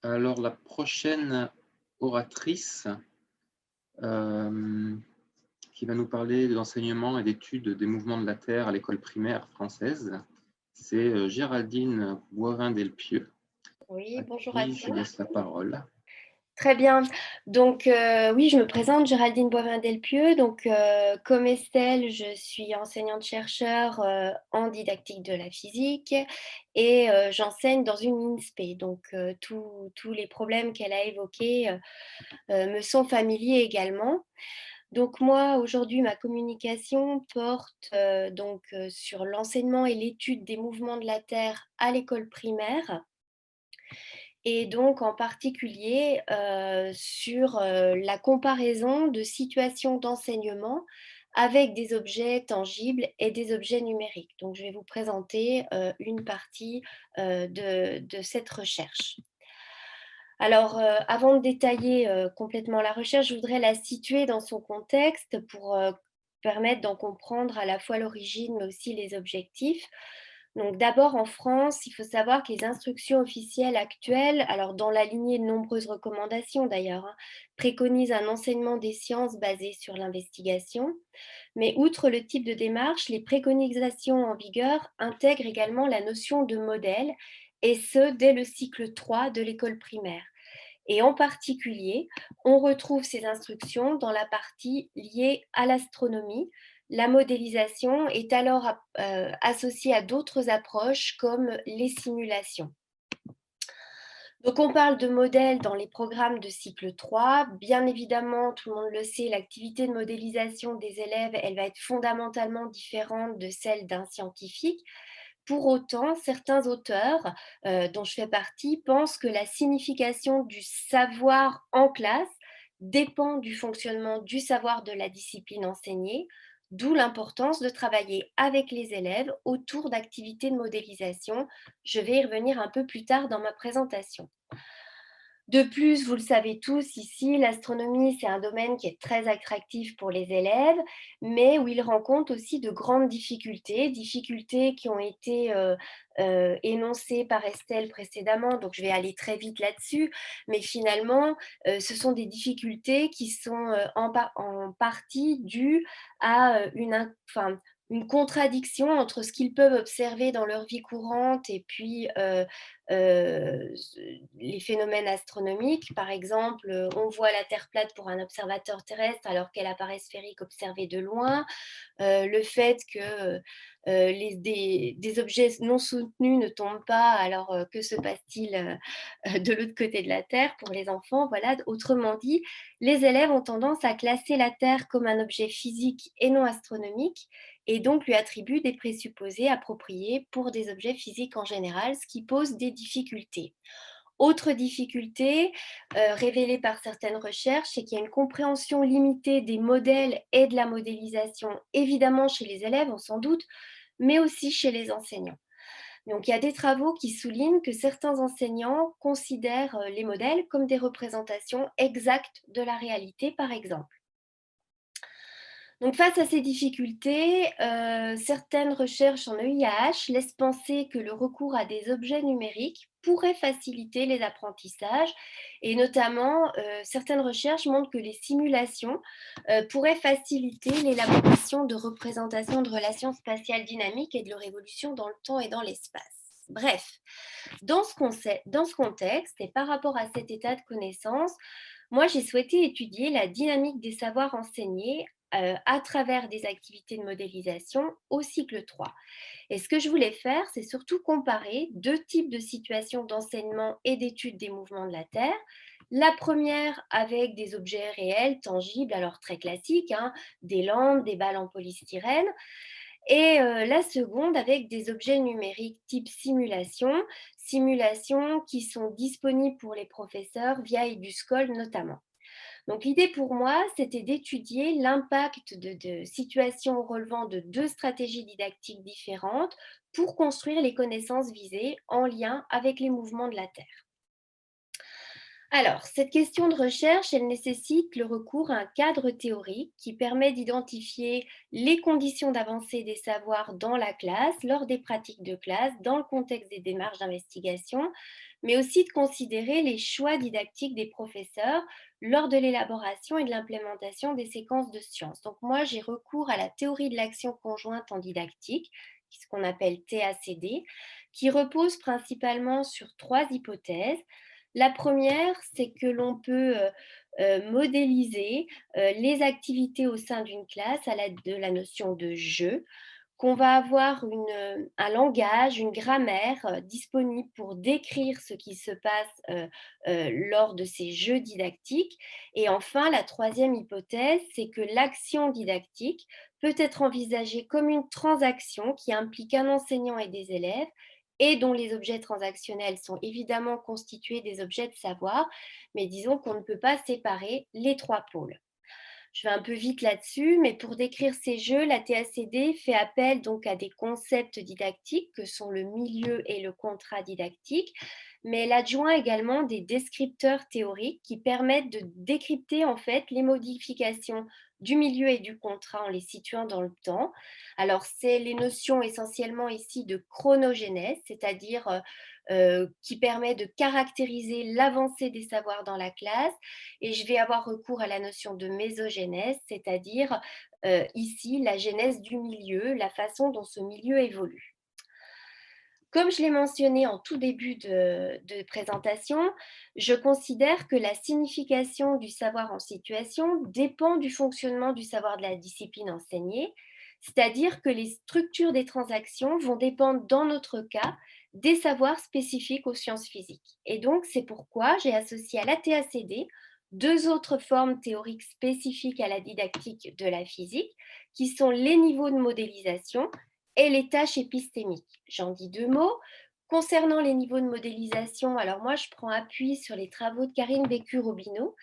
Alors la prochaine oratrice, hem, qui va nous parler de l'enseignement et d'études des mouvements de la Terre à l'école primaire française, c'est, Géraldine Boivin-Delpieux, Oui, à bonjour à qui je tous. laisse la parole. Très bien. Donc, oui, je me présente, Géraldine Boivin-Delpieux. Donc, comme Estelle, je suis enseignante-chercheur en didactique de la physique et j'enseigne dans une INSPE. Donc, tous les problèmes qu'elle a évoqués me sont familiers également. Donc, moi, aujourd'hui, ma communication porte sur l'enseignement et l'étude des mouvements de la Terre à l'école primaire. Et donc en particulier, sur, la comparaison de situations d'enseignement avec des objets tangibles et des objets numériques. Donc je vais vous présenter, une partie, de cette recherche. Alors, avant de détailler, complètement la recherche, je voudrais la situer dans son contexte pour, permettre d'en comprendre à la fois l'origine, mais aussi les objectifs. Donc d'abord en France, il faut savoir que les instructions officielles actuelles, alors dans la lignée de nombreuses recommandations d'ailleurs, hein, préconisent un enseignement des sciences basé sur l'investigation. Mais outre le type de démarche, les préconisations en vigueur intègrent également la notion de modèle, et ce dès le cycle 3 de l'école primaire. Et en particulier, on retrouve ces instructions dans la partie liée à l'astronomie. La modélisation est alors associée à d'autres approches comme les simulations. Donc on parle de modèles dans les programmes de cycle 3. Bien évidemment, tout le monde le sait, l'activité de modélisation des élèves, elle va être fondamentalement différente de celle d'un scientifique. Pour autant, certains auteurs, dont je fais partie, pensent que la signification du savoir en classe dépend du fonctionnement du savoir de la discipline enseignée, d'où l'importance de travailler avec les élèves autour d'activités de modélisation. Je vais y revenir un peu plus tard dans ma présentation. De plus, vous le savez tous ici, l'astronomie, c'est un domaine qui est très attractif pour les élèves, mais où ils rencontrent aussi de grandes difficultés, difficultés qui ont été énoncées par Estelle précédemment, donc je vais aller très vite là-dessus, mais finalement, ce sont des difficultés qui sont en partie dues à une contradiction entre ce qu'ils peuvent observer dans leur vie courante et puis heu, les phénomènes astronomiques. Par exemple, on voit la Terre plate pour un observateur terrestre alors qu'elle apparaît sphérique observée de loin. Le fait que des objets non soutenus ne tombent pas, alors que se passe-t-il de l'autre côté de la Terre pour les enfants? Voilà, autrement dit, les élèves ont tendance à classer la Terre comme un objet physique et non astronomique, et donc lui attribuent des présupposés appropriés pour des objets physiques en général, ce qui pose des difficultés. Autre difficulté révélée par certaines recherches, c'est qu'il y a une compréhension limitée des modèles et de la modélisation, évidemment chez les élèves, on s'en doute, mais aussi chez les enseignants. Donc il y a des travaux qui soulignent que certains enseignants considèrent les modèles comme des représentations exactes de la réalité, par exemple. Donc face à ces difficultés, certaines recherches en EIAH laissent penser que le recours à des objets numériques pourrait faciliter les apprentissages, et notamment, certaines recherches montrent que les simulations, pourraient faciliter l'élaboration de représentations de relations spatiales dynamiques et de leur évolution dans le temps et dans l'espace. Bref, dans ce contexte et par rapport à cet état de connaissance, moi, j'ai souhaité étudier la dynamique des savoirs enseignés à travers des activités de modélisation au cycle 3. Et ce que je voulais faire, c'est surtout comparer deux types de situations d'enseignement et d'études des mouvements de la Terre. La première avec des objets réels, tangibles, alors très classiques, hein, des lampes, des balles en polystyrène, et la seconde avec des objets numériques type simulation, simulations qui sont disponibles pour les professeurs via Eduscol notamment. Donc l'idée pour moi, c'était d'étudier l'impact de situations relevant de deux stratégies didactiques différentes pour construire les connaissances visées en lien avec les mouvements de la Terre. Alors, cette question de recherche, elle nécessite le recours à un cadre théorique qui permet d'identifier les conditions d'avancée des savoirs dans la classe, lors des pratiques de classe, dans le contexte des démarches d'investigation, mais aussi de considérer les choix didactiques des professeurs lors de l'élaboration et de l'implémentation des séquences de sciences. Donc moi, j'ai recours à la théorie de l'action conjointe en didactique, ce qu'on appelle TACD, qui repose principalement sur trois hypothèses. La première, c'est que l'on peut modéliser les activités au sein d'une classe à l'aide de la notion de jeu, qu'on va avoir un langage, une grammaire disponible pour décrire ce qui se passe lors de ces jeux didactiques. Et enfin, la troisième hypothèse, c'est que l'action didactique peut être envisagée comme une transaction qui implique un enseignant et des élèves et dont les objets transactionnels sont évidemment constitués des objets de savoir, mais disons qu'on ne peut pas séparer les trois pôles. Je vais un peu vite là-dessus, mais pour décrire ces jeux, la TACD fait appel donc à des concepts didactiques que sont le milieu et le contrat didactique, mais elle adjoint également des descripteurs théoriques qui permettent de décrypter en fait les modifications du milieu et du contrat en les situant dans le temps. Alors, c'est les notions essentiellement ici de chronogénèse, c'est-à-dire qui permet de caractériser l'avancée des savoirs dans la classe, et je vais avoir recours à la notion de mésogénèse, c'est-à-dire ici la genèse du milieu, la façon dont ce milieu évolue. Comme je l'ai mentionné en tout début de présentation, je considère que la signification du savoir en situation dépend du fonctionnement du savoir de la discipline enseignée, c'est-à-dire que les structures des transactions vont dépendre, dans notre cas, des savoirs spécifiques aux sciences physiques. Et donc, c'est pourquoi j'ai associé à la TACD deux autres formes théoriques spécifiques à la didactique de la physique, qui sont les niveaux de modélisation et les tâches épistémiques. J'en dis deux mots. Concernant les niveaux de modélisation, alors moi je prends appui sur les travaux de Karine Bécu-Robineau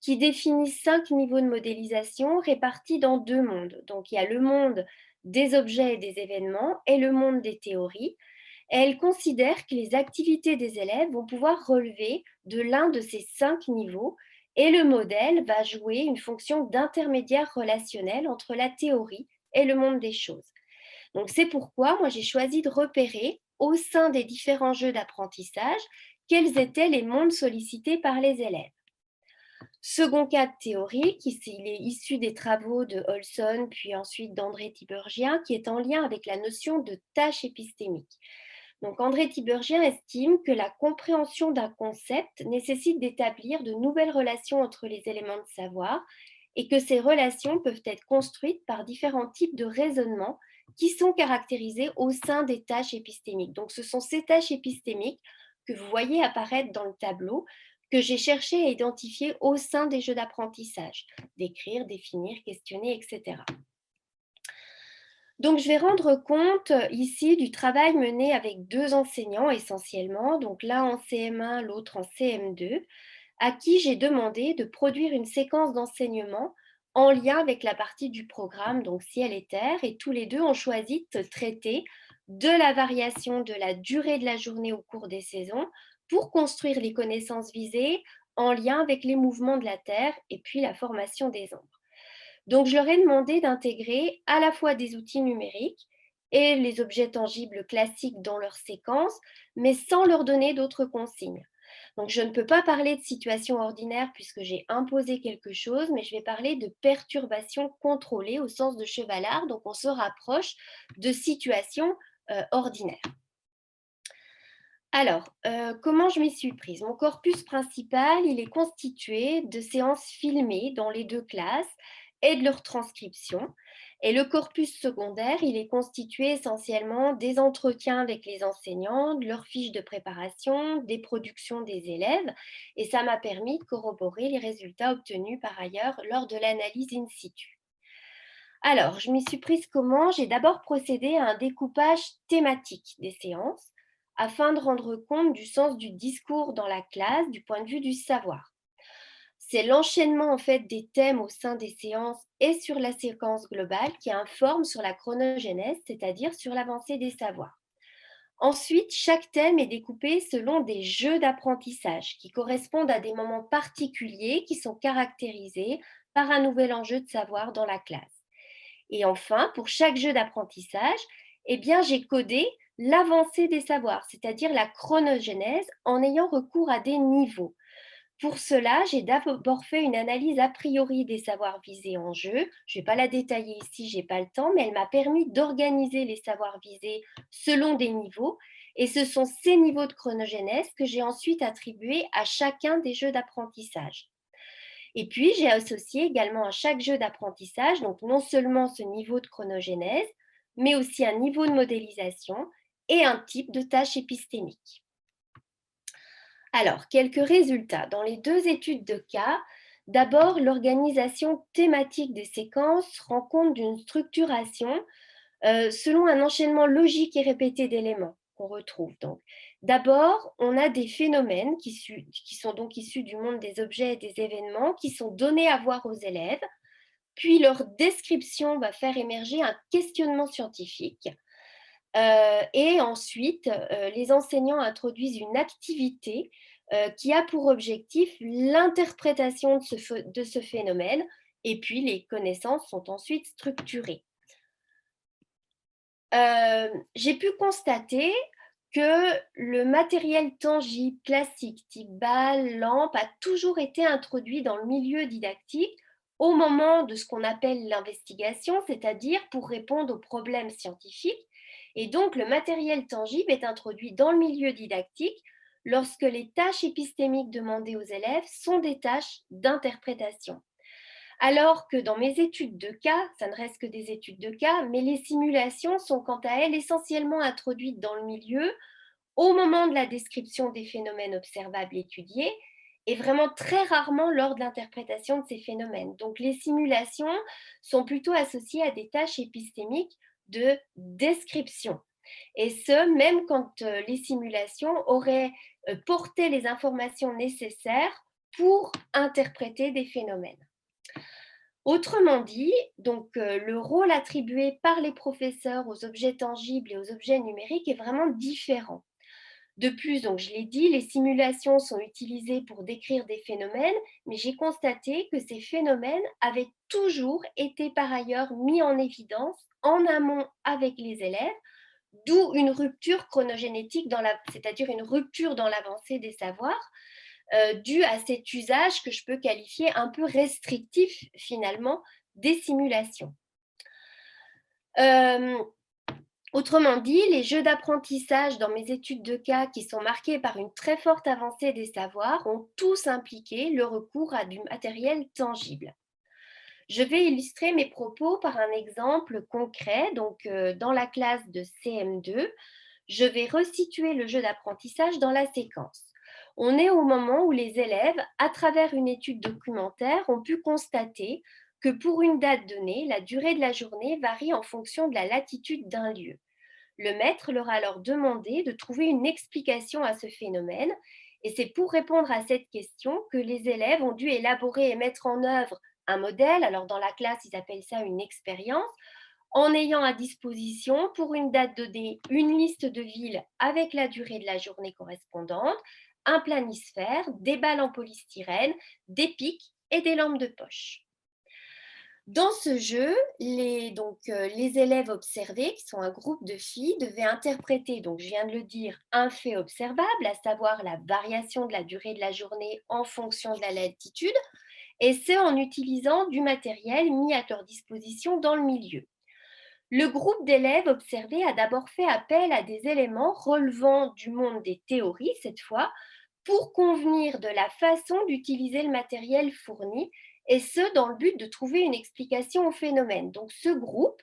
qui définissent 5 niveaux de modélisation répartis dans deux mondes. Donc il y a le monde des objets et des événements et le monde des théories. Et elle considère que les activités des élèves vont pouvoir relever de l'un de ces 5 niveaux et le modèle va jouer une fonction d'intermédiaire relationnel entre la théorie et le monde des choses. Donc c'est pourquoi moi j'ai choisi de repérer au sein des différents jeux d'apprentissage quels étaient les mondes sollicités par les élèves. Second cas théorique, il est issu des travaux de Olson puis ensuite d'André Tiberghien qui est en lien avec la notion de tâche épistémique. Donc André Tiberghien estime que la compréhension d'un concept nécessite d'établir de nouvelles relations entre les éléments de savoir et que ces relations peuvent être construites par différents types de raisonnements qui sont caractérisés au sein des tâches épistémiques. Donc ce sont ces tâches épistémiques que vous voyez apparaître dans le tableau que j'ai cherché à identifier au sein des jeux d'apprentissage, d'écrire, définir, questionner, etc. Donc, je vais rendre compte ici du travail mené avec deux enseignants essentiellement, donc l'un en CM1, l'autre en CM2, à qui j'ai demandé de produire une séquence d'enseignement en lien avec la partie du programme, donc ciel et terre, et tous les deux ont choisi de traiter de la variation de la durée de la journée au cours des saisons pour construire les connaissances visées en lien avec les mouvements de la Terre et puis la formation des ombres. Donc, je leur ai demandé d'intégrer à la fois des outils numériques et les objets tangibles classiques dans leur séquence, mais sans leur donner d'autres consignes. Donc, je ne peux pas parler de situation ordinaire puisque j'ai imposé quelque chose, mais je vais parler de perturbation contrôlée au sens de Chevalard. Donc, on se rapproche de situations ordinaires. Alors, comment je m'y suis prise? Mon corpus principal, il est constitué de séances filmées dans les deux classes et de leur transcription. Et le corpus secondaire, il est constitué essentiellement des entretiens avec les enseignants, de leurs fiches de préparation, des productions des élèves. Et ça m'a permis de corroborer les résultats obtenus par ailleurs lors de l'analyse in situ. Alors, je m'y suis prise comment? J'ai d'abord procédé à un découpage thématique des séances afin de rendre compte du sens du discours dans la classe du point de vue du savoir. C'est l'enchaînement en fait des thèmes au sein des séances et sur la séquence globale qui informe sur la chronogénèse, c'est-à-dire sur l'avancée des savoirs. Ensuite, chaque thème est découpé selon des jeux d'apprentissage qui correspondent à des moments particuliers qui sont caractérisés par un nouvel enjeu de savoir dans la classe. Et enfin, pour chaque jeu d'apprentissage, eh bien, j'ai codé l'avancée des savoirs, c'est-à-dire la chronogénèse, en ayant recours à des niveaux. Pour cela, j'ai d'abord fait une analyse a priori des savoirs visés en jeu. Je ne vais pas la détailler ici, je n'ai pas le temps, mais elle m'a permis d'organiser les savoirs visés selon des niveaux. Et ce sont ces niveaux de chronogénèse que j'ai ensuite attribués à chacun des jeux d'apprentissage. Et puis, j'ai associé également à chaque jeu d'apprentissage, donc non seulement ce niveau de chronogénèse, mais aussi un niveau de modélisation et un type de tâche épistémique. Alors, quelques résultats. Dans les deux études de cas, d'abord, l'organisation thématique des séquences rend compte d'une structuration selon un enchaînement logique et répété d'éléments qu'on retrouve. Donc, d'abord, on a des phénomènes qui sont donc issus du monde des objets et des événements qui sont donnés à voir aux élèves, puis leur description va faire émerger un questionnement scientifique. Et ensuite, les enseignants introduisent une activité qui a pour objectif l'interprétation de ce phénomène, et puis les connaissances sont ensuite structurées. J'ai pu constater que le matériel tangible classique, type balle, lampe, a toujours été introduit dans le milieu didactique au moment de ce qu'on appelle l'investigation, c'est-à-dire pour répondre aux problèmes scientifiques. Et donc, le matériel tangible est introduit dans le milieu didactique lorsque les tâches épistémiques demandées aux élèves sont des tâches d'interprétation. Alors que dans mes études de cas, ça ne reste que des études de cas, mais les simulations sont quant à elles essentiellement introduites dans le milieu au moment de la description des phénomènes observables étudiés et vraiment très rarement lors de l'interprétation de ces phénomènes. Donc les simulations sont plutôt associées à des tâches épistémiques de description. Et ce, même quand les simulations auraient porté les informations nécessaires pour interpréter des phénomènes. Autrement dit, donc, le rôle attribué par les professeurs aux objets tangibles et aux objets numériques est vraiment différent. De plus, donc, je l'ai dit, les simulations sont utilisées pour décrire des phénomènes, mais j'ai constaté que ces phénomènes avaient toujours été par ailleurs mis en évidence en amont avec les élèves, d'où une rupture chronogénétique, c'est-à-dire une rupture dans l'avancée des savoirs, dû à cet usage que je peux qualifier un peu restrictif finalement des simulations. Autrement dit, les jeux d'apprentissage dans mes études de cas qui sont marqués par une très forte avancée des savoirs ont tous impliqué le recours à du matériel tangible. Je vais illustrer mes propos par un exemple concret. Donc, dans la classe de CM2, je vais resituer le jeu d'apprentissage dans la séquence. On est au moment où les élèves, à travers une étude documentaire, ont pu constater que pour une date donnée, la durée de la journée varie en fonction de la latitude d'un lieu. Le maître leur a alors demandé de trouver une explication à ce phénomène, et c'est pour répondre à cette question que les élèves ont dû élaborer et mettre en œuvre un modèle. Alors dans la classe, ils appellent ça une expérience, en ayant à disposition pour une date donnée une liste de villes avec la durée de la journée correspondante, un planisphère, des balles en polystyrène, des pics et des lampes de poche. Dans ce jeu, les élèves observés, qui sont un groupe de filles, devaient interpréter, donc je viens de le dire, un fait observable, à savoir la variation de la durée de la journée en fonction de la latitude, et ce en utilisant du matériel mis à leur disposition dans le milieu. Le groupe d'élèves observés a d'abord fait appel à des éléments relevant du monde des théories, cette fois, pour convenir de la façon d'utiliser le matériel fourni, et ce, dans le but de trouver une explication au phénomène. Donc ce groupe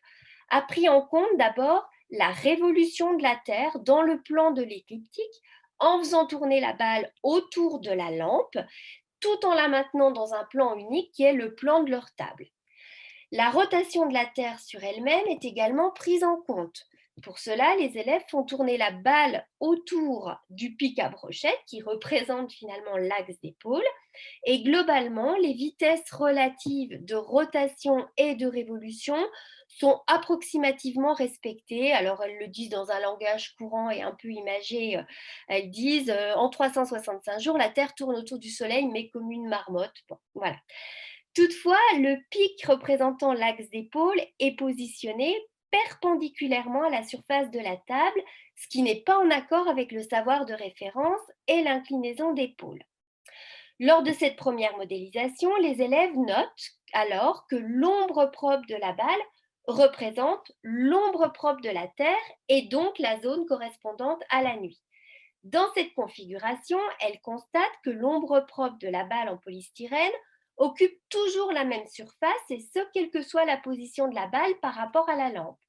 a pris en compte d'abord la révolution de la Terre dans le plan de l'écliptique, en faisant tourner la balle autour de la lampe, tout en la maintenant dans un plan unique qui est le plan de leur table. La rotation de la Terre sur elle-même est également prise en compte. Pour cela, les élèves font tourner la balle autour du pic à brochette qui représente finalement l'axe des pôles, et globalement, les vitesses relatives de rotation et de révolution sont approximativement respectées. Alors elles le disent dans un langage courant et un peu imagé. Elles disent en 365 jours, la Terre tourne autour du Soleil mais comme une marmotte. Bon, voilà. Toutefois, le pic représentant l'axe des pôles est positionné perpendiculairement à la surface de la table, ce qui n'est pas en accord avec le savoir de référence et l'inclinaison d'épaule. Lors de cette première modélisation, les élèves notent alors que l'ombre propre de la balle représente l'ombre propre de la Terre et donc la zone correspondante à la nuit. Dans cette configuration, elles constatent que l'ombre propre de la balle en polystyrène occupe toujours la même surface et ce, quelle que soit la position de la balle par rapport à la lampe.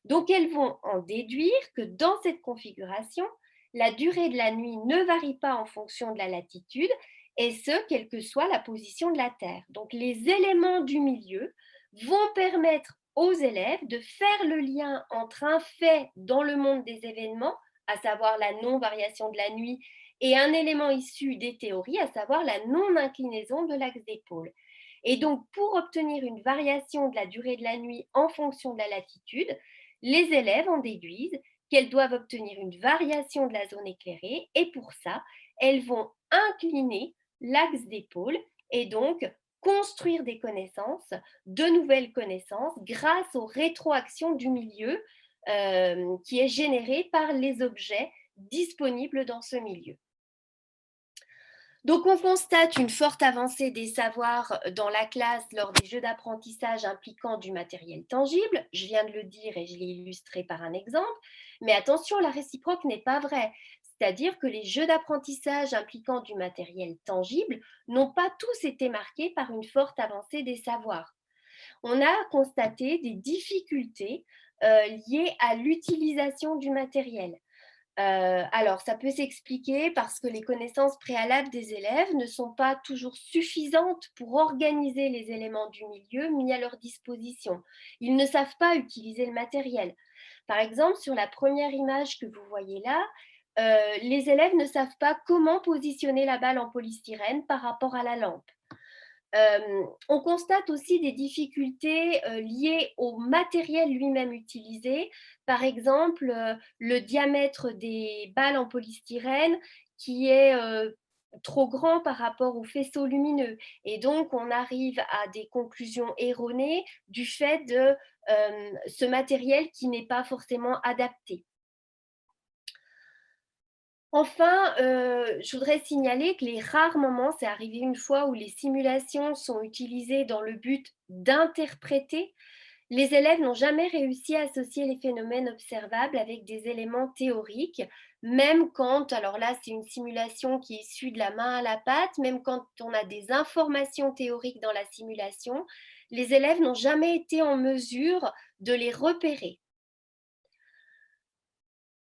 Donc elles vont en déduire que dans cette configuration, la durée de la nuit ne varie pas en fonction de la latitude et ce, quelle que soit la position de la Terre. Donc les éléments du milieu vont permettre aux élèves de faire le lien entre un fait dans le monde des événements, à savoir la non-variation de la nuit, et un élément issu des théories, à savoir la non-inclinaison de l'axe d'épaule. Et donc, pour obtenir une variation de la durée de la nuit en fonction de la latitude, les élèves en déduisent qu'elles doivent obtenir une variation de la zone éclairée et pour ça, elles vont incliner l'axe d'épaule et donc construire des connaissances, de nouvelles connaissances grâce aux rétroactions du milieu qui est générée par les objets disponibles dans ce milieu. Donc, on constate une forte avancée des savoirs dans la classe lors des jeux d'apprentissage impliquant du matériel tangible. Je viens de le dire et je l'ai illustré par un exemple. Mais attention, la réciproque n'est pas vraie. C'est-à-dire que les jeux d'apprentissage impliquant du matériel tangible n'ont pas tous été marqués par une forte avancée des savoirs. On a constaté des difficultés liées à l'utilisation du matériel. Alors, ça peut s'expliquer parce que les connaissances préalables des élèves ne sont pas toujours suffisantes pour organiser les éléments du milieu mis à leur disposition. Ils ne savent pas utiliser le matériel. Par exemple, sur la première image que vous voyez là, les élèves ne savent pas comment positionner la balle en polystyrène par rapport à la lampe. On constate aussi des difficultés liées au matériel lui-même utilisé. Par exemple, le diamètre des balles en polystyrène qui est trop grand par rapport au faisceau lumineux. Et donc, on arrive à des conclusions erronées du fait de ce matériel qui n'est pas forcément adapté. Enfin, je voudrais signaler que les rares moments, c'est arrivé une fois où les simulations sont utilisées dans le but d'interpréter, les élèves n'ont jamais réussi à associer les phénomènes observables avec des éléments théoriques, même quand, alors là c'est une simulation qui est issue de la main à la pâte, même quand on a des informations théoriques dans la simulation, les élèves n'ont jamais été en mesure de les repérer.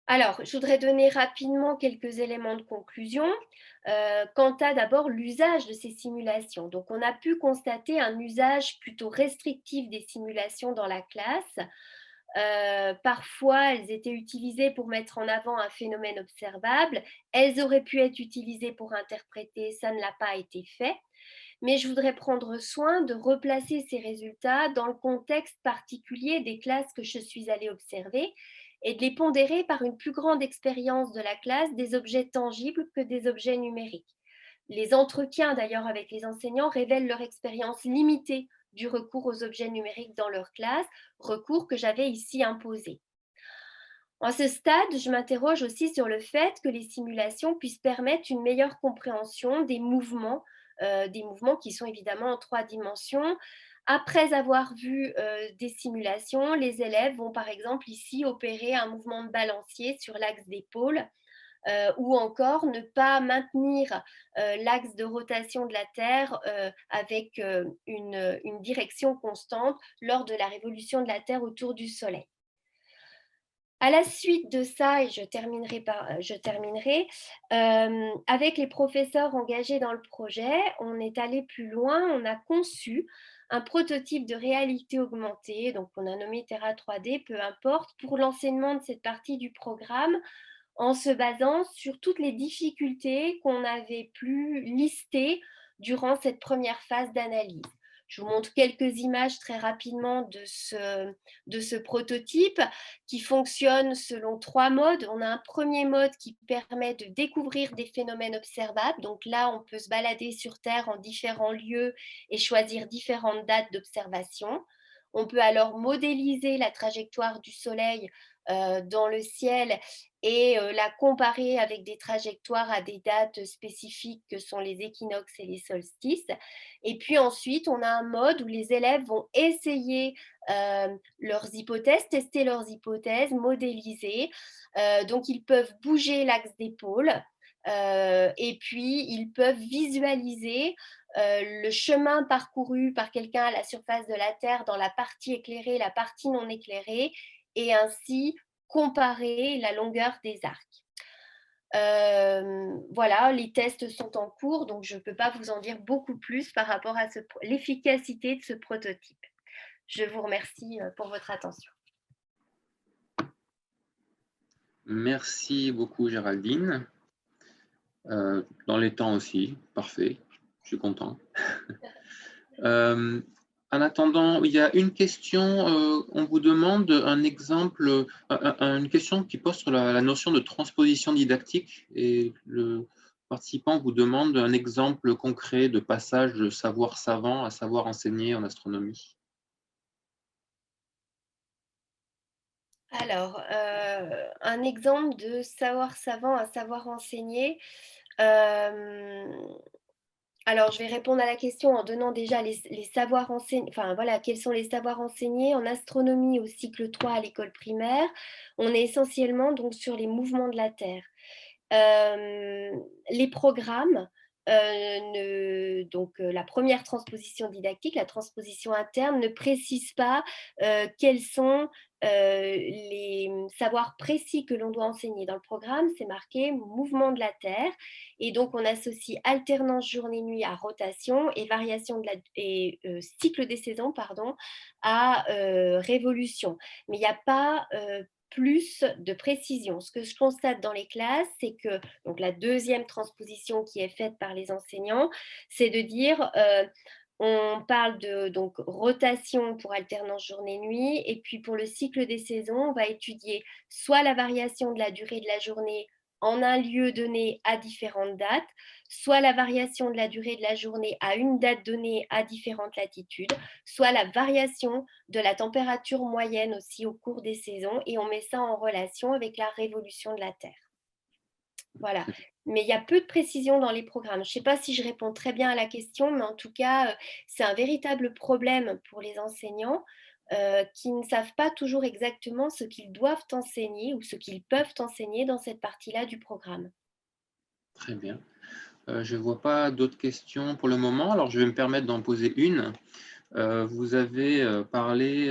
Alors, je voudrais donner rapidement quelques éléments de conclusion quant à d'abord l'usage de ces simulations. Donc, on a pu constater un usage plutôt restrictif des simulations dans la classe. Parfois, elles étaient utilisées pour mettre en avant un phénomène observable. Elles auraient pu être utilisées pour interpréter, ça ne l'a pas été fait. Mais je voudrais prendre soin de replacer ces résultats dans le contexte particulier des classes que je suis allée observer et de les pondérer par une plus grande expérience de la classe des objets tangibles que des objets numériques. Les entretiens d'ailleurs avec les enseignants révèlent leur expérience limitée du recours aux objets numériques dans leur classe, recours que j'avais ici imposé. À ce stade, je m'interroge aussi sur le fait que les simulations puissent permettre une meilleure compréhension des mouvements qui sont évidemment en 3 dimensions. Après avoir vu des simulations, les élèves vont par exemple ici opérer un mouvement de balancier sur l'axe d'épaule ou encore ne pas maintenir l'axe de rotation de la Terre avec une direction constante lors de la révolution de la Terre autour du Soleil. À la suite de ça, et je terminerai, avec les professeurs engagés dans le projet, on est allé plus loin, on a conçu un prototype de réalité augmentée, donc on a nommé Terra 3D, peu importe, pour l'enseignement de cette partie du programme, en se basant sur toutes les difficultés qu'on avait pu lister durant cette première phase d'analyse. Je vous montre quelques images très rapidement de ce prototype qui fonctionne selon 3 modes. On a un premier mode qui permet de découvrir des phénomènes observables. Donc là, on peut se balader sur Terre en différents lieux et choisir différentes dates d'observation. On peut alors modéliser la trajectoire du Soleil dans le ciel et la comparer avec des trajectoires à des dates spécifiques que sont les équinoxes et les solstices. Et puis ensuite, on a un mode où les élèves vont essayer leurs hypothèses, tester leurs hypothèses, modéliser. Donc, ils peuvent bouger l'axe d'épaule et puis ils peuvent visualiser le chemin parcouru par quelqu'un à la surface de la Terre dans la partie éclairée, la partie non éclairée, et ainsi comparer la longueur des arcs. Voilà, les tests sont en cours, donc je ne peux pas vous en dire beaucoup plus par rapport à l'efficacité de ce prototype. Je vous remercie pour votre attention. Merci beaucoup, Géraldine. Dans les temps aussi, parfait, je suis content. En attendant, il y a une question, on vous demande un exemple, une question qui pose sur la notion de transposition didactique, et le participant vous demande un exemple concret de passage de savoir savant à savoir enseigné en astronomie. Alors, un exemple de savoir savant à savoir enseigné. Alors, je vais répondre à la question en donnant déjà les savoirs enseignés, enfin voilà, quels sont les savoirs enseignés en astronomie au cycle 3 à l'école primaire. On est essentiellement donc sur les mouvements de la Terre. Les programmes, donc la première transposition didactique, la transposition interne, ne précise pas quels sont les savoirs précis que l'on doit enseigner. Dans le programme, c'est marqué mouvement de la Terre, et donc on associe alternance journée-nuit à rotation et variation de cycle des saisons, pardon, à révolution. Mais il n'y a pas plus de précision. Ce que je constate dans les classes, c'est que donc la deuxième transposition qui est faite par les enseignants, c'est de dire on parle de donc rotation pour alternance journée-nuit, et puis pour le cycle des saisons, on va étudier soit la variation de la durée de la journée en un lieu donné à différentes dates, soit la variation de la durée de la journée à une date donnée à différentes latitudes, soit la variation de la température moyenne aussi au cours des saisons, et on met ça en relation avec la révolution de la Terre. Voilà. Mais il y a peu de précision dans les programmes. Je ne sais pas si je réponds très bien à la question, mais en tout cas, c'est un véritable problème pour les enseignants qui ne savent pas toujours exactement ce qu'ils doivent enseigner ou ce qu'ils peuvent enseigner dans cette partie-là du programme. Très bien. Je ne vois pas d'autres questions pour le moment, alors je vais me permettre d'en poser une. Vous avez parlé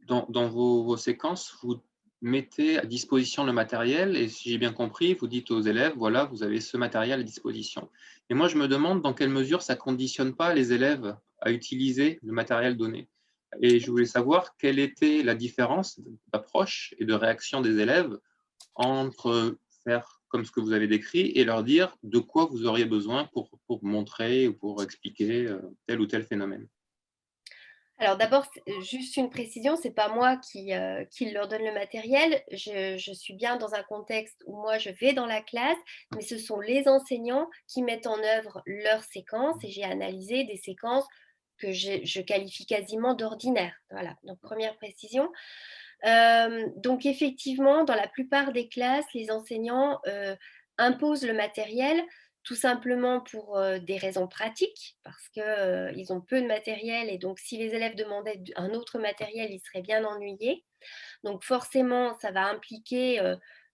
dans vos séquences, vous mettez à disposition le matériel, et si j'ai bien compris, vous dites aux élèves, voilà, vous avez ce matériel à disposition. Et moi, je me demande dans quelle mesure ça ne conditionne pas les élèves à utiliser le matériel donné. Et je voulais savoir quelle était la différence d'approche et de réaction des élèves entre faire comme ce que vous avez décrit et leur dire de quoi vous auriez besoin pour montrer ou pour expliquer tel ou tel phénomène. Alors d'abord, juste une précision, c'est pas moi qui leur donne le matériel. Je suis bien dans un contexte où moi je vais dans la classe, mais ce sont les enseignants qui mettent en œuvre leurs séquences, et j'ai analysé des séquences que je qualifie quasiment d'ordinaires. Voilà, donc première précision. Donc effectivement, dans la plupart des classes, les enseignants imposent le matériel tout simplement pour des raisons pratiques, parce qu'ils ont peu de matériel, et donc si les élèves demandaient un autre matériel, ils seraient bien ennuyés. Donc forcément, ça va impliquer,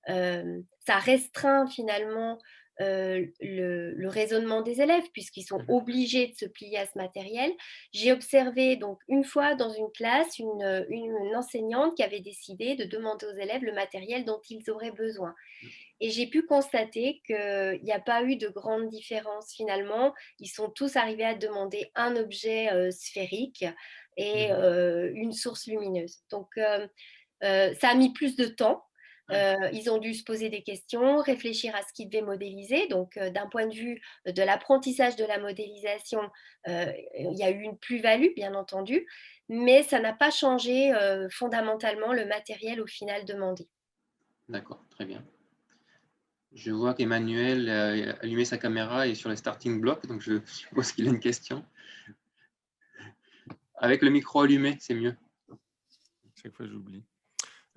ça restreint finalement le raisonnement des élèves, puisqu'ils sont obligés de se plier à ce matériel. J'ai observé donc une fois dans une classe une enseignante qui avait décidé de demander aux élèves le matériel dont ils auraient besoin. Et j'ai pu constater qu'il n'y a pas eu de grande différence finalement. Ils sont tous arrivés à demander un objet sphérique et une source lumineuse. Donc, ça a mis plus de temps. Ils ont dû se poser des questions, réfléchir à ce qu'ils devaient modéliser. Donc, d'un point de vue de l'apprentissage de la modélisation, il y a eu une plus-value, bien entendu, mais ça n'a pas changé fondamentalement le matériel au final demandé. D'accord, très bien. Je vois qu'Emmanuel a allumé sa caméra et est sur les starting blocks, donc je suppose qu'il a une question. Avec le micro allumé, c'est mieux. Chaque fois, j'oublie.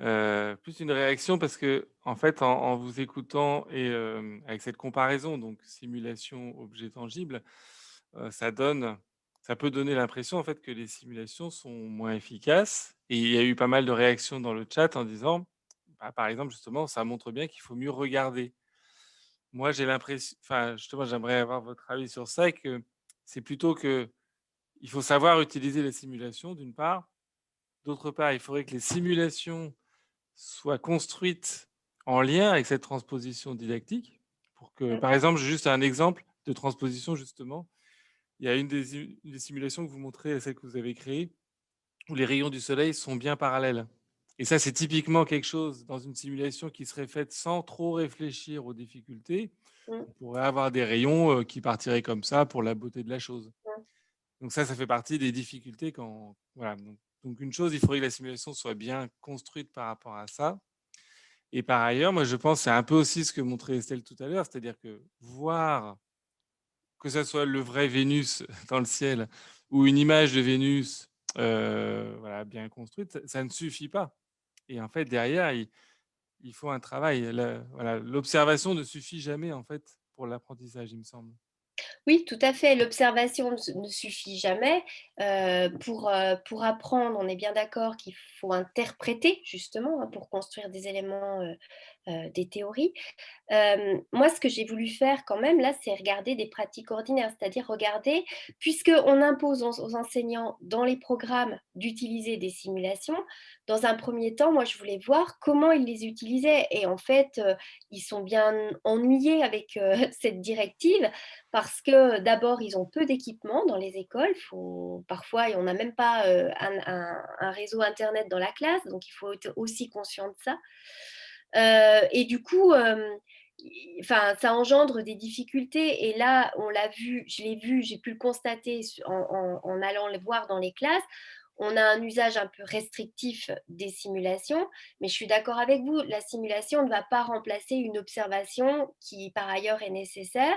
Plus une réaction parce que en fait, en vous écoutant et avec cette comparaison, donc simulation, objet tangible, ça peut donner l'impression, en fait, que les simulations sont moins efficaces et il y a eu pas mal de réactions dans le chat en disant, bah, par exemple, justement, ça montre bien qu'il faut mieux regarder. Moi, j'ai l'impression enfin, justement, j'aimerais avoir votre avis sur ça et que c'est plutôt que il faut savoir utiliser les simulations, d'une part. D'autre part, il faudrait que les simulations soient construites en lien avec cette transposition didactique pour que Mmh, par exemple, juste un exemple de transposition justement, il y a une des simulations que vous montrez, celle que vous avez créée, où les rayons du soleil sont bien parallèles et ça, c'est typiquement quelque chose dans une simulation qui serait faite sans trop réfléchir aux difficultés. mmh, On pourrait avoir des rayons, qui partiraient comme ça pour la beauté de la chose. mmh. Donc ça fait partie des difficultés quand voilà, donc une chose, il faudrait que la simulation soit bien construite par rapport à ça et par ailleurs, moi, je pense, c'est un peu aussi ce que montrait Estelle tout à l'heure, c'est-à-dire que voir que ça soit le vrai Vénus dans le ciel ou une image de Vénus, voilà, bien construite, ça ne suffit pas et en fait, derrière, il faut un travail. Voilà, l'observation ne suffit jamais, en fait, pour l'apprentissage, il me semble. Oui, tout à fait. L'observation ne suffit jamais. Pour apprendre, on est bien d'accord qu'il faut interpréter justement, hein, pour construire des éléments, des théories. Moi, ce que j'ai voulu faire quand même là, c'est regarder des pratiques ordinaires, c'est-à-dire regarder puisqu'on impose aux enseignants dans les programmes d'utiliser des simulations, dans un premier temps, moi, je voulais voir comment ils les utilisaient et en fait, ils sont bien ennuyés avec, cette directive parce que d'abord, ils ont peu d'équipement dans les écoles. Faut parfois, on n'a même pas, un réseau internet dans la classe, donc il faut être aussi conscient de ça. Et du coup, enfin, ça engendre des difficultés et là, on l'a vu, je l'ai vu, j'ai pu le constater en allant le voir dans les classes. On a un usage un peu restrictif des simulations, mais je suis d'accord avec vous, la simulation ne va pas remplacer une observation qui, par ailleurs, est nécessaire.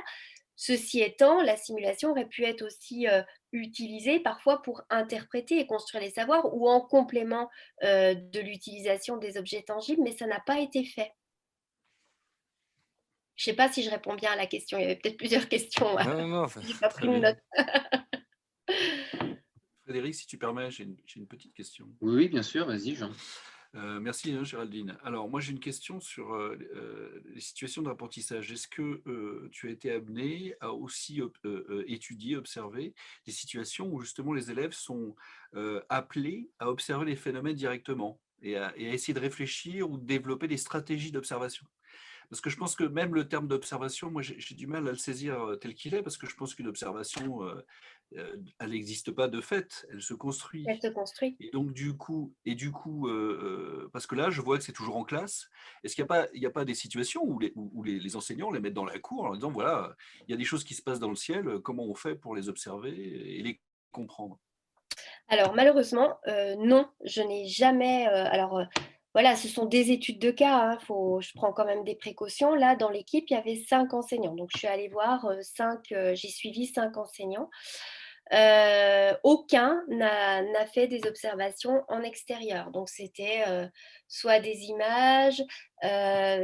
Ceci étant, la simulation aurait pu être aussi utilisée parfois pour interpréter et construire les savoirs ou en complément de l'utilisation des objets tangibles, mais ça n'a pas été fait. Je ne sais pas si je réponds bien à la question, il y avait peut-être plusieurs questions. Non, non, non, ça J'ai c'est pas très pris de bien. notes. Frédéric, si tu permets, j'ai une petite question. Oui, oui, bien sûr, vas-y, Jean. Merci, hein, Géraldine. Alors, moi, j'ai une question sur les situations d'apprentissage. Est-ce que tu as été amené à aussi étudier, observer des situations où justement les élèves sont appelés à observer les phénomènes directement et à essayer de réfléchir ou de développer des stratégies d'observation? Parce que je pense que même le terme d'observation, moi, j'ai du mal à le saisir tel qu'il est, parce que je pense qu'une observation, elle n'existe pas de fait, elle se Elle construit. se construit. Et donc parce que là, je vois que c'est toujours en classe. Est-ce qu'il y a pas des situations où les enseignants les mettent dans la cour en leur disant, voilà, il y a des choses qui se passent dans le ciel, comment on fait pour les observer et les comprendre? Alors malheureusement, non, je n'ai jamais, voilà, ce sont des études de cas, hein, je prends quand même des précautions. Là, dans l'équipe, il y avait 5 enseignants, donc je suis allée voir, 5, j'ai suivi 5 enseignants. Aucun n'a fait des observations en extérieur, donc c'était, soit des images,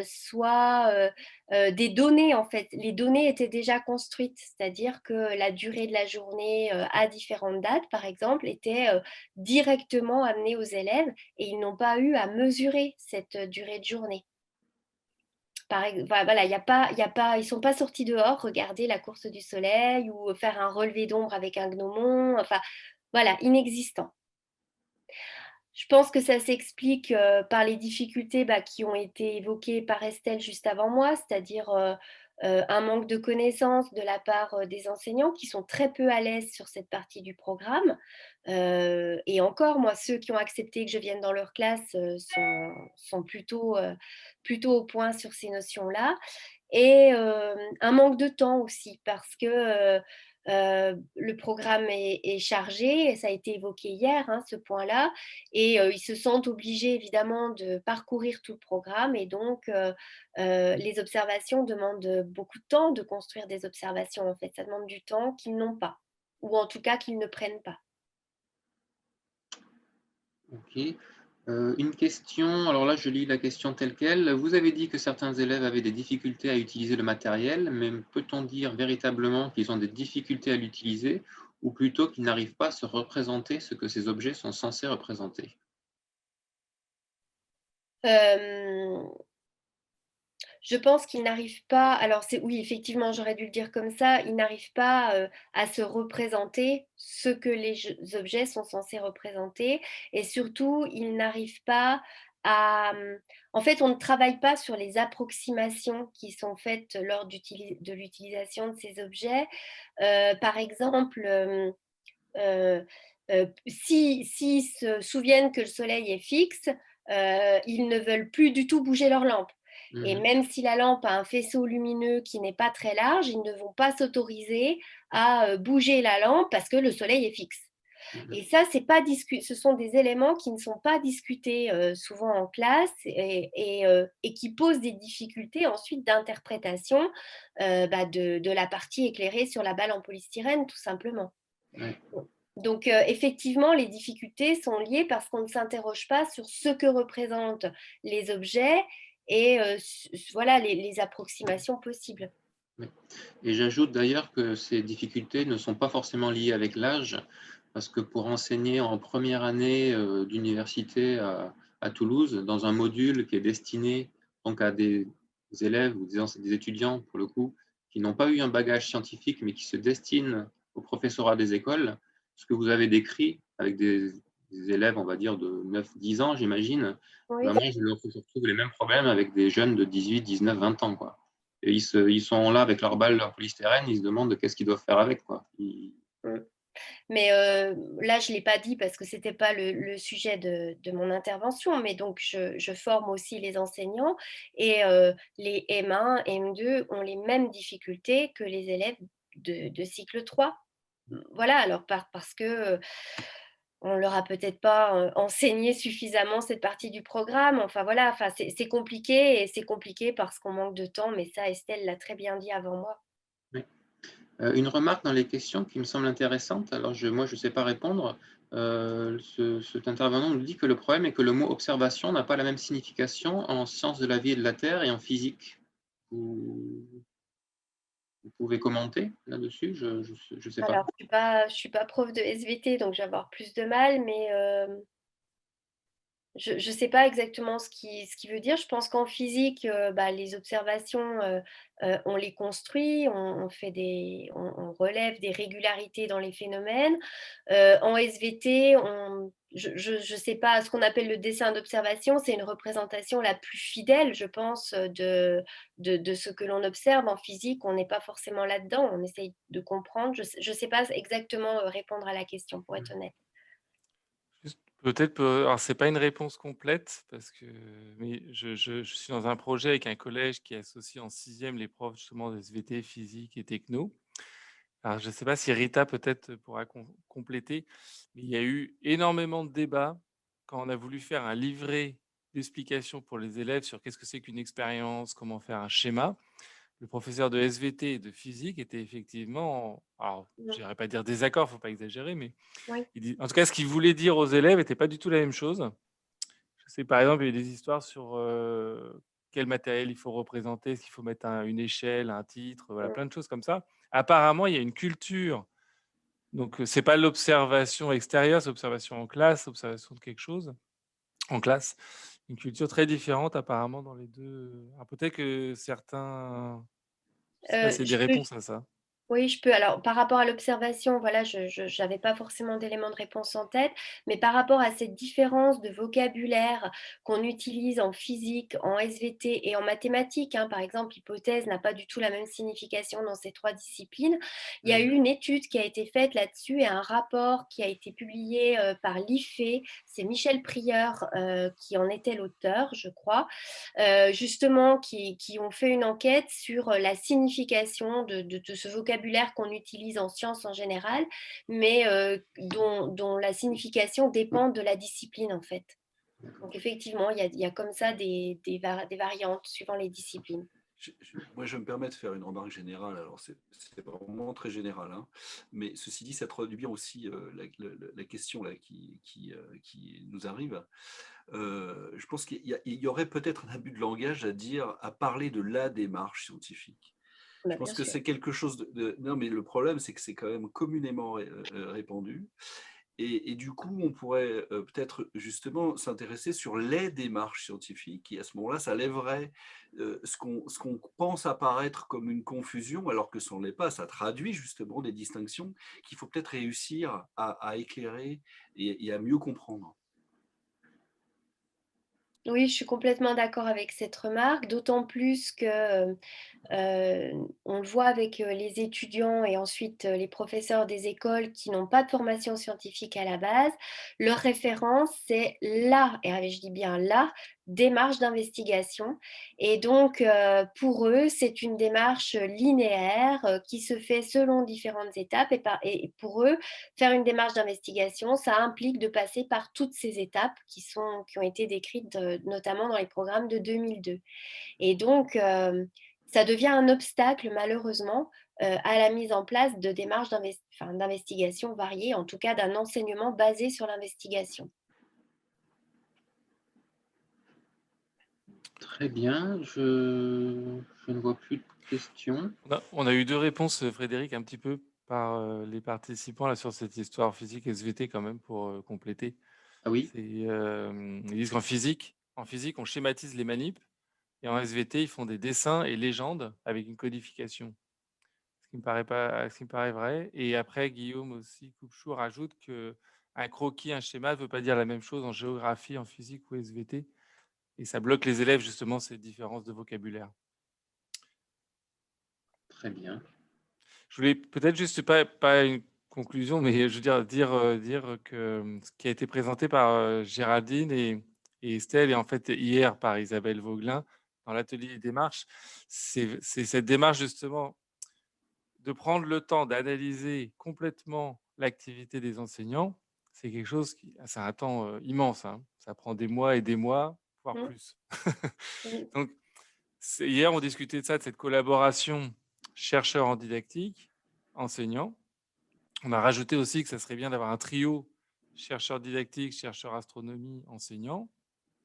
soit, des données en fait. Les données étaient déjà construites, c'est-à-dire que la durée de la journée, à différentes dates, par exemple, était, directement amenée aux élèves et ils n'ont pas eu à mesurer cette, durée de journée. Voilà, il y a pas ils sont pas sortis dehors regarder la course du soleil ou faire un relevé d'ombre avec un gnomon, enfin, voilà, inexistant. Je pense que ça s'explique, par les difficultés, bah, qui ont été évoquées par Estelle juste avant moi, c'est-à-dire, un manque de connaissances de la part, des enseignants qui sont très peu à l'aise sur cette partie du programme. Et encore, moi, ceux qui ont accepté que je vienne dans leur classe, sont plutôt au point sur ces notions-là et un manque de temps aussi parce que, le programme est chargé et ça a été évoqué hier, hein, ce point-là et ils se sentent obligés évidemment de parcourir tout le programme et donc les observations demandent beaucoup de temps, de construire des observations en fait. Ça demande du temps qu'ils n'ont pas ou en tout cas qu'ils ne prennent pas. Ok. Une question, alors là je lis la question telle quelle. Vous avez dit que certains élèves avaient des difficultés à utiliser le matériel, mais peut-on dire véritablement qu'ils ont des difficultés à l'utiliser ou plutôt qu'ils n'arrivent pas à se représenter ce que ces objets sont censés représenter? Euh, Je pense qu'ils n'arrivent pas, alors oui, effectivement, j'aurais dû le dire comme ça, ils n'arrivent pas à se représenter ce que les objets sont censés représenter, et surtout, ils n'arrivent pas à... En fait, on ne travaille pas sur les approximations qui sont faites lors de l'utilisation de ces objets. Par exemple, s'ils se souviennent que le soleil est fixe, ils ne veulent plus du tout bouger leur lampe. Et Mhm. même si la lampe a un faisceau lumineux qui n'est pas très large, ils ne vont pas s'autoriser à bouger la lampe parce que le soleil est fixe. Mhm. Et ça, ce sont des éléments qui ne sont pas discutés souvent en classe et qui posent des difficultés ensuite d'interprétation de la partie éclairée sur la balle en polystyrène, tout simplement. Ouais. Donc, effectivement, les difficultés sont liées parce qu'on ne s'interroge pas sur ce que représentent les objets et voilà les approximations possibles. Ouais. Et j'ajoute d'ailleurs que ces difficultés ne sont pas forcément liées avec l'âge, parce que pour enseigner en première année d'université à Toulouse, dans un module qui est destiné donc à des élèves ou des étudiants, pour le coup, qui n'ont pas eu un bagage scientifique, mais qui se destinent au professorat des écoles, ce que vous avez décrit avec des élèves, on va dire, de 9-10 ans, j'imagine, Oui. vraiment, je leur retrouve les mêmes problèmes avec des jeunes de 18, 19, 20 ans, quoi. Et ils sont là avec leur balle, leur polystyrène, ils se demandent qu'est-ce qu'ils doivent faire avec, quoi. Mais là, je ne l'ai pas dit parce que ce n'était pas le sujet de mon intervention, mais donc je forme aussi les enseignants et les M1, M2 ont les mêmes difficultés que les élèves de cycle 3. Voilà, alors parce que on leur a peut-être pas enseigné suffisamment cette partie du programme. Enfin voilà, enfin, c'est compliqué et c'est compliqué parce qu'on manque de temps, mais ça, Estelle l'a très bien dit avant moi. Oui. Une remarque dans les questions qui me semble intéressante, alors moi je ne sais pas répondre. Cet intervenant nous dit que le problème est que le mot observation n'a pas la même signification en sciences de la vie et de la Terre et en physique. Vous, vous pouvez commenter là-dessus? Je sais pas. Alors, je suis pas prof de SVT, donc je vais avoir plus de mal, mais je ne sais pas exactement ce qui veut dire. Je pense qu'en physique, les observations, on les construit, on relève des régularités dans les phénomènes. En SVT, je ne sais pas, ce qu'on appelle le dessin d'observation, c'est une représentation la plus fidèle, je pense, de ce que l'on observe. En physique, on n'est pas forcément là-dedans, on essaye de comprendre. Je ne sais pas exactement répondre à la question, pour être honnête. Juste peut-être, alors c'est pas une réponse complète parce que mais je suis dans un projet avec un collège qui associe en sixième les profs justement de SVT, physique et techno. Alors je ne sais pas si Rita peut-être pourra compléter, mais il y a eu énormément de débats quand on a voulu faire un livret d'explication pour les élèves sur qu'est-ce que c'est qu'une expérience, comment faire un schéma. Le professeur de SVT et de physique était effectivement, alors je Non. n'irais pas dire désaccord, faut pas exagérer, mais Oui. en tout cas, ce qu'il voulait dire aux élèves n'était pas du tout la même chose. Je sais, par exemple, il y a eu des histoires sur quel matériel il faut représenter, est-ce qu'il faut mettre une échelle, un titre, voilà, plein de choses comme ça. Apparemment, il y a une culture. Donc, c'est pas l'observation extérieure, c'est l'observation en classe, l'observation de quelque chose en classe. Une culture très différente apparemment dans les deux. Alors, peut-être que certains, je sais pas s'il y a Je des peux réponses à ça. Oui, je peux. Alors, par rapport à l'observation, voilà, je n'avais pas forcément d'éléments de réponse en tête, mais par rapport à cette différence de vocabulaire qu'on utilise en physique, en SVT et en mathématiques, hein, par exemple, hypothèse n'a pas du tout la même signification dans ces trois disciplines. Il y a eu une étude qui a été faite là-dessus et un rapport qui a été publié par l'IFE. C'est Michel Prieur qui en était l'auteur, je crois, justement, qui ont fait une enquête sur la signification de ce vocabulaire qu'on utilise en sciences en général, mais dont la signification dépend de la discipline, en fait. Donc, effectivement, il y a comme ça des variantes suivant les disciplines. Moi, je me permets de faire une remarque générale. Alors, c'est vraiment très général, hein. Mais ceci dit, ça traduit bien aussi la question là, qui nous arrive. Je pense qu'il y aurait peut-être un abus de langage à parler de la démarche scientifique. Bah, Je pense bien que sûr. c'est quelque chose Non, mais le problème, c'est que c'est quand même communément répandu. Et du coup, on pourrait peut-être justement s'intéresser sur les démarches scientifiques. Et à ce moment-là, ça lèverait ce qu'on pense apparaître comme une confusion, alors que ça ne l'est pas. Ça traduit justement des distinctions qu'il faut peut-être réussir à éclairer et à mieux comprendre. Oui, je suis complètement d'accord avec cette remarque, d'autant plus que on le voit avec les étudiants et ensuite les professeurs des écoles qui n'ont pas de formation scientifique à la base. Leur référence, c'est la, et je dis bien la, démarche d'investigation. Et donc, pour eux, c'est une démarche linéaire qui se fait selon différentes étapes. Et pour eux, faire une démarche d'investigation, ça implique de passer par toutes ces étapes qui ont été décrites notamment dans les programmes de 2002. Et donc, ça devient un obstacle, malheureusement, à la mise en place de démarches d'investigation variées, en tout cas d'un enseignement basé sur l'investigation. Très bien, je ne vois plus de questions. On a eu 2 réponses, Frédéric, un petit peu par les participants là, sur cette histoire physique SVT quand même pour compléter. Ah oui, Ils disent en physique, on schématise les manips et en SVT, ils font des dessins et légendes avec une codification. Ce qui me paraît vrai. Et après, Guillaume aussi, Coupechoux, rajoute qu'un croquis, un schéma ne veut pas dire la même chose en géographie, en physique ou SVT. Et ça bloque les élèves, justement, ces différences de vocabulaire. très bien. Je voulais peut-être juste pas une conclusion, mais je veux dire que ce qui a été présenté par Géraldine et Estelle, et en fait hier par Isabelle Vauglin dans l'atelier démarche, c'est cette démarche justement de prendre le temps d'analyser complètement l'activité des enseignants. C'est quelque chose c'est un temps immense, hein. Ça prend des mois et des mois, voire Mm. plus. Oui. Donc, hier, on discutait de ça, de cette collaboration chercheur en didactique, enseignant. On a rajouté aussi que ça serait bien d'avoir un trio chercheur didactique, chercheur astronomie, enseignant.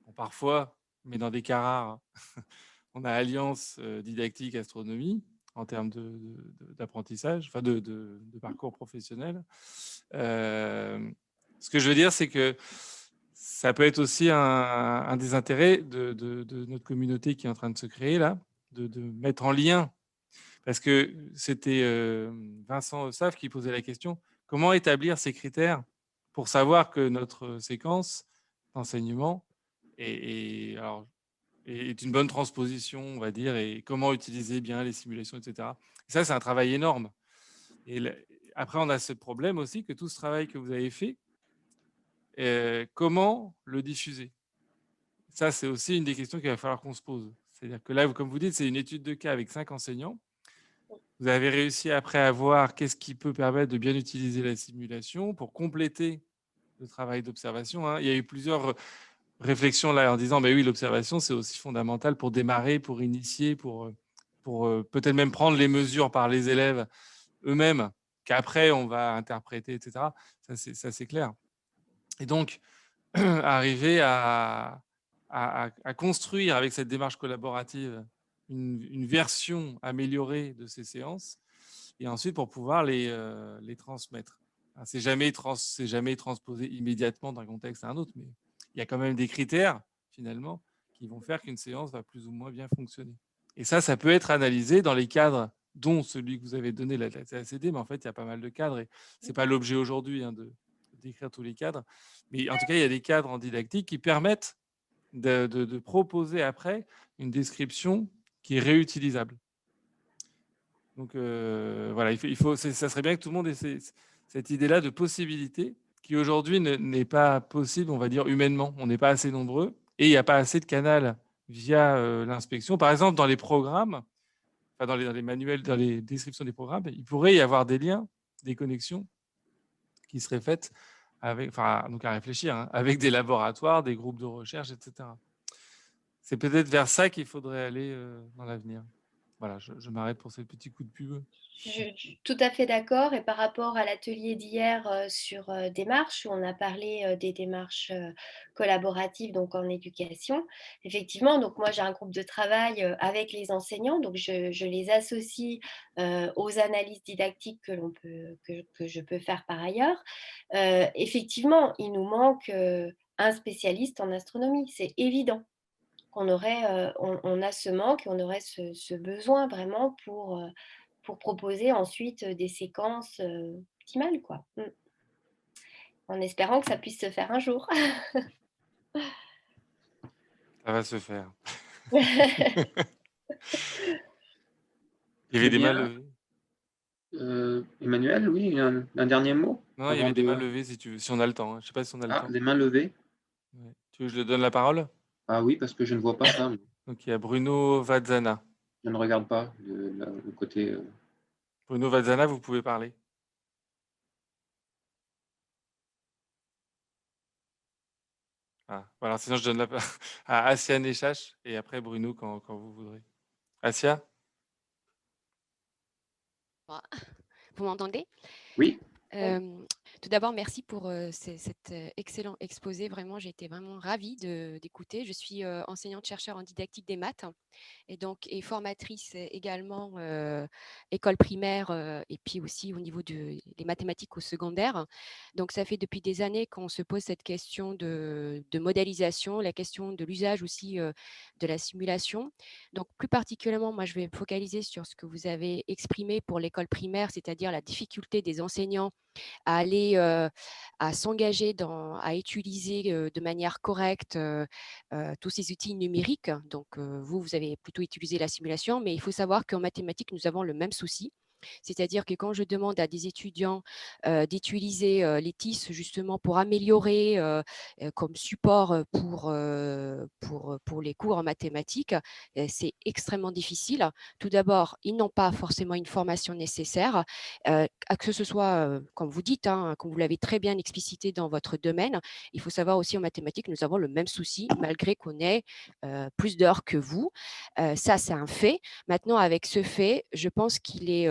Bon, parfois, mais dans des cas rares, on a alliance didactique astronomie en termes d'apprentissage, enfin de parcours professionnel. Ce que je veux dire, c'est que ça peut être aussi un des intérêts de notre communauté qui est en train de se créer là, de mettre en lien, parce que c'était Vincent Ossaf qui posait la question, comment établir ces critères pour savoir que notre séquence d'enseignement alors, est une bonne transposition, on va dire, et comment utiliser bien les simulations, etc. Et ça, c'est un travail énorme. Et après, on a ce problème aussi que tout ce travail que vous avez fait, comment le diffuser? Ça, c'est aussi une des questions qu'il va falloir qu'on se pose. C'est-à-dire que là, comme vous dites, c'est une étude de cas avec 5 enseignants. Vous avez réussi après à voir qu'est-ce qui peut permettre de bien utiliser la simulation pour compléter le travail d'observation, hein. Il y a eu plusieurs réflexion là en disant, mais oui, l'observation, c'est aussi fondamental pour démarrer, pour initier, pour peut-être même prendre les mesures par les élèves eux-mêmes, qu'après, on va interpréter, etc. Ça, c'est clair. Et donc, arriver à construire avec cette démarche collaborative une version améliorée de ces séances, et ensuite pour pouvoir les transmettre. C'est jamais transposé immédiatement d'un contexte à un autre, mais il y a quand même des critères, finalement, qui vont faire qu'une séance va plus ou moins bien fonctionner. Et ça peut être analysé dans les cadres, dont celui que vous avez donné, la CACD, mais en fait, il y a pas mal de cadres, et ce n'est pas l'objet aujourd'hui de décrire tous les cadres. Mais en tout cas, il y a des cadres en didactique qui permettent de proposer après une description qui est réutilisable. Donc voilà, ça serait bien que tout le monde ait cette idée-là de possibilité qui aujourd'hui n'est pas possible, on va dire, humainement. On n'est pas assez nombreux et il n'y a pas assez de canal via l'inspection. Par exemple, dans les programmes, enfin dans les manuels, dans les descriptions des programmes, il pourrait y avoir des liens, des connexions qui seraient faites avec, enfin, donc à réfléchir, hein, avec des laboratoires, des groupes de recherche, etc. C'est peut-être vers ça qu'il faudrait aller dans l'avenir. voilà, je m'arrête pour ce petit coup de pub. Je suis tout à fait d'accord. Et par rapport à l'atelier d'hier sur démarches, où on a parlé des démarches collaboratives donc en éducation, effectivement, donc moi j'ai un groupe de travail avec les enseignants, donc je les associe aux analyses didactiques que je peux faire par ailleurs. Effectivement, il nous manque un spécialiste en astronomie, c'est évident. On a ce manque et on aurait ce besoin vraiment pour proposer ensuite des séquences optimales, quoi. En espérant que ça puisse se faire un jour. Ça va se faire. Il y Très avait des mains bien. levées. Emmanuel, oui, un dernier mot Non, il y avant avait des mains de... levées si tu veux, si on a le temps. Hein. Je ne sais pas si on a le Ah, temps. des mains levées. Ouais. Tu veux que je le donne la parole? Ah oui, parce que je ne vois pas ça. Donc, il y a Bruno Vazzana. Je ne regarde pas le côté... Bruno Vazzana, vous pouvez parler. Ah, voilà, sinon je donne la parole à Asia Nechache et après Bruno quand vous voudrez. Asia? Vous m'entendez? Oui, Tout d'abord, merci pour cet excellent exposé. Vraiment, j'ai été vraiment ravie d'écouter. Je suis enseignante-chercheur en didactique des maths et formatrice également école primaire et puis aussi au niveau des mathématiques au secondaire. Donc, ça fait depuis des années qu'on se pose cette question de modélisation, la question de l'usage aussi de la simulation. Donc, plus particulièrement, moi, je vais me focaliser sur ce que vous avez exprimé pour l'école primaire, c'est-à-dire la difficulté des enseignants à aller à s'engager à utiliser de manière correcte tous ces outils numériques. Donc, vous avez plutôt utilisé la simulation, mais il faut savoir qu'en mathématiques, nous avons le même souci. C'est-à-dire que quand je demande à des étudiants d'utiliser les TIS justement pour améliorer comme support pour les cours en mathématiques, c'est extrêmement difficile. Tout d'abord, ils n'ont pas forcément une formation nécessaire, que ce soit, comme vous dites, hein, comme vous l'avez très bien explicité dans votre domaine, il faut savoir aussi en mathématiques, nous avons le même souci, malgré qu'on ait plus d'heures que vous. Ça, c'est un fait. Maintenant, avec ce fait, je pense qu'il est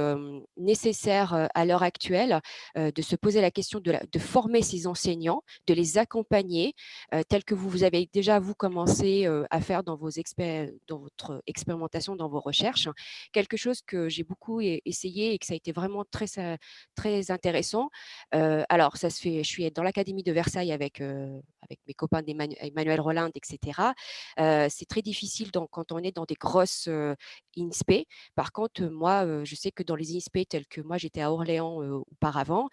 nécessaire à l'heure actuelle de se poser la question de former ces enseignants, de les accompagner, tel que vous avez déjà, vous, commencé à faire dans votre expérimentation, dans vos recherches. Quelque chose que j'ai beaucoup essayé et que ça a été vraiment très, très intéressant. Alors, ça se fait, je suis dans l'Académie de Versailles avec mes copains d'Emmanuel Rolland, etc. C'est très difficile quand on est dans des grosses INSPE. Par contre, moi, je sais que dans les INSPE telles que moi, j'étais à Orléans auparavant,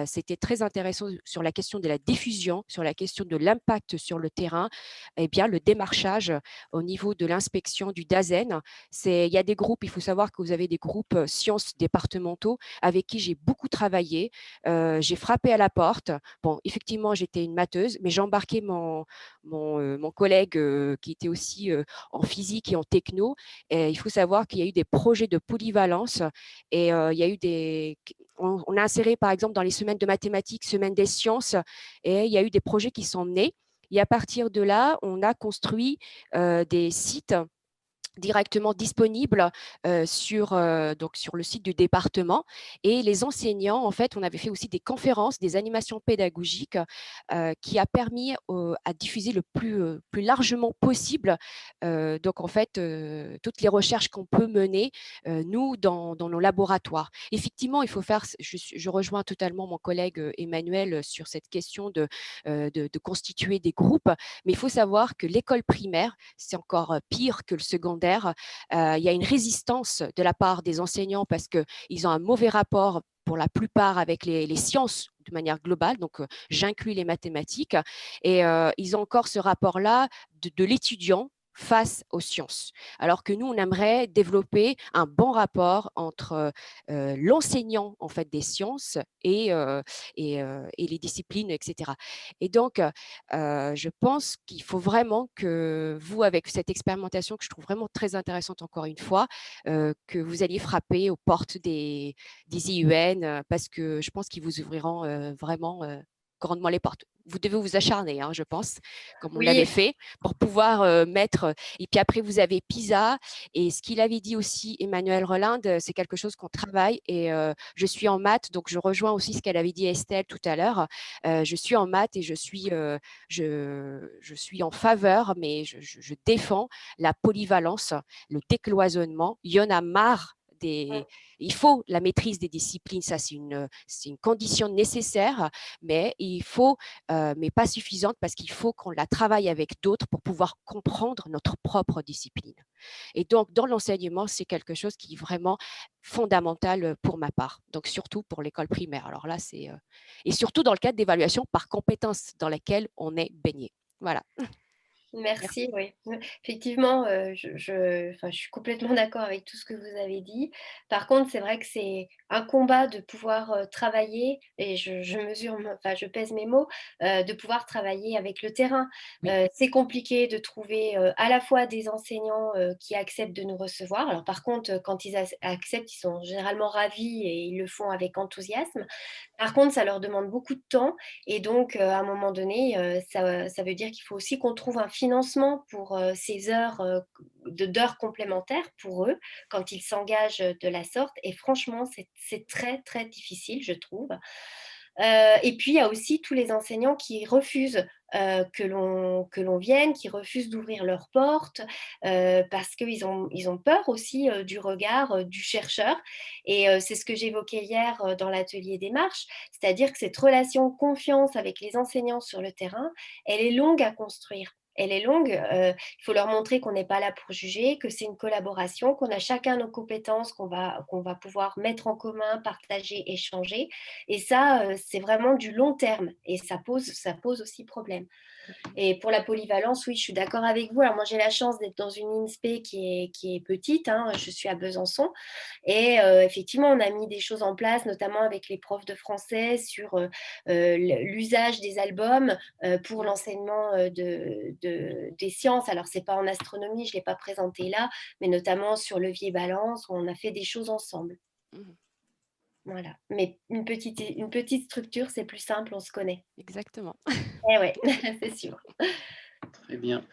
c'était très intéressant sur la question de la diffusion, sur la question de l'impact sur le terrain. Eh bien, le démarchage au niveau de l'inspection du DAZEN, il y a des groupes, il faut savoir que vous avez des groupes sciences départementaux avec qui j'ai beaucoup travaillé. J'ai frappé à la porte. Bon, effectivement, j'étais une matheuse, mais j'ai embarqué mon collègue qui était aussi en physique et en techno. Et il faut savoir qu'il y a eu des projets de polyvalence et il y a eu on a inséré par exemple dans les semaines de mathématiques, semaines des sciences, et il y a eu des projets qui sont nés. Et à partir de là, on a construit des sites directement disponible donc sur le site du département. Et les enseignants, en fait, on avait fait aussi des conférences, des animations pédagogiques qui a permis à diffuser le plus largement possible. Donc, en fait, toutes les recherches qu'on peut mener, nous, dans nos laboratoires. Effectivement, il faut faire, je rejoins totalement mon collègue Emmanuel sur cette question de constituer des groupes, mais il faut savoir que l'école primaire, c'est encore pire que le secondaire. Il y a une résistance de la part des enseignants parce qu'ils ont un mauvais rapport pour la plupart avec les sciences de manière globale, donc j'inclus les mathématiques, et ils ont encore ce rapport-là de l'étudiant face aux sciences. Alors que nous, on aimerait développer un bon rapport entre l'enseignant en fait, des sciences et les disciplines, etc. Et donc, je pense qu'il faut vraiment que vous, avec cette expérimentation que je trouve vraiment très intéressante encore une fois, que vous alliez frapper aux portes des IUN parce que je pense qu'ils vous ouvriront vraiment grandement les portes. Vous devez vous acharner, hein, je pense, comme on Oui, l'avait fait, pour pouvoir mettre. Et puis après, vous avez PISA. Et ce qu'il avait dit aussi, Emmanuel Rolinde, c'est quelque chose qu'on travaille. Et je suis en maths, donc je rejoins aussi ce qu'elle avait dit Estelle tout à l'heure. Je suis en maths et je suis en faveur, mais je défends la polyvalence, le décloisonnement. Il y en a marre. Il faut la maîtrise des disciplines, ça c'est une condition nécessaire, mais mais pas suffisante parce qu'il faut qu'on la travaille avec d'autres pour pouvoir comprendre notre propre discipline. Et donc, dans l'enseignement, c'est quelque chose qui est vraiment fondamental pour ma part. Donc, surtout pour l'école primaire. Alors là, et surtout dans le cadre d'évaluation par compétences dans laquelle on est baigné. Voilà. merci, oui. Effectivement, enfin, je suis complètement d'accord avec tout ce que vous avez dit. Par contre, c'est vrai que c'est un combat de pouvoir travailler, et je mesure, enfin, je pèse mes mots, de pouvoir travailler avec le terrain. Oui. C'est compliqué de trouver à la fois des enseignants qui acceptent de nous recevoir. Alors, par contre, quand ils acceptent, ils sont généralement ravis et ils le font avec enthousiasme. Par contre, ça leur demande beaucoup de temps et donc, à un moment donné, ça veut dire qu'il faut aussi qu'on trouve un financement pour ces heures d'heures complémentaires pour eux, quand ils s'engagent de la sorte. Et franchement, c'est très, très difficile, je trouve. Et puis, il y a aussi tous les enseignants qui refusent que l'on vienne, qui refusent d'ouvrir leurs portes parce ils ont peur aussi du regard du chercheur. Et c'est ce que j'évoquais hier dans l'atelier démarche, c'est-à-dire que cette relation confiance avec les enseignants sur le terrain, elle est longue à construire. Elle est longue, il faut leur montrer qu'on n'est pas là pour juger, que c'est une collaboration, qu'on a chacun nos compétences, qu'on va pouvoir mettre en commun, partager, échanger. Et ça, c'est vraiment du long terme et ça pose aussi problème. Et pour la polyvalence, oui, je suis d'accord avec vous. Alors moi, j'ai la chance d'être dans une INSPE qui est petite, hein, je suis à Besançon. Et effectivement, on a mis des choses en place, notamment avec les profs de français, sur l'usage des albums pour l'enseignement des sciences. Alors, ce n'est pas en astronomie, je ne l'ai pas présenté là, mais notamment sur levier-balance, où on a fait des choses ensemble. Voilà. Mais une petite structure, c'est plus simple, on se connaît. Exactement. Eh ouais, c'est sûr. Très bien.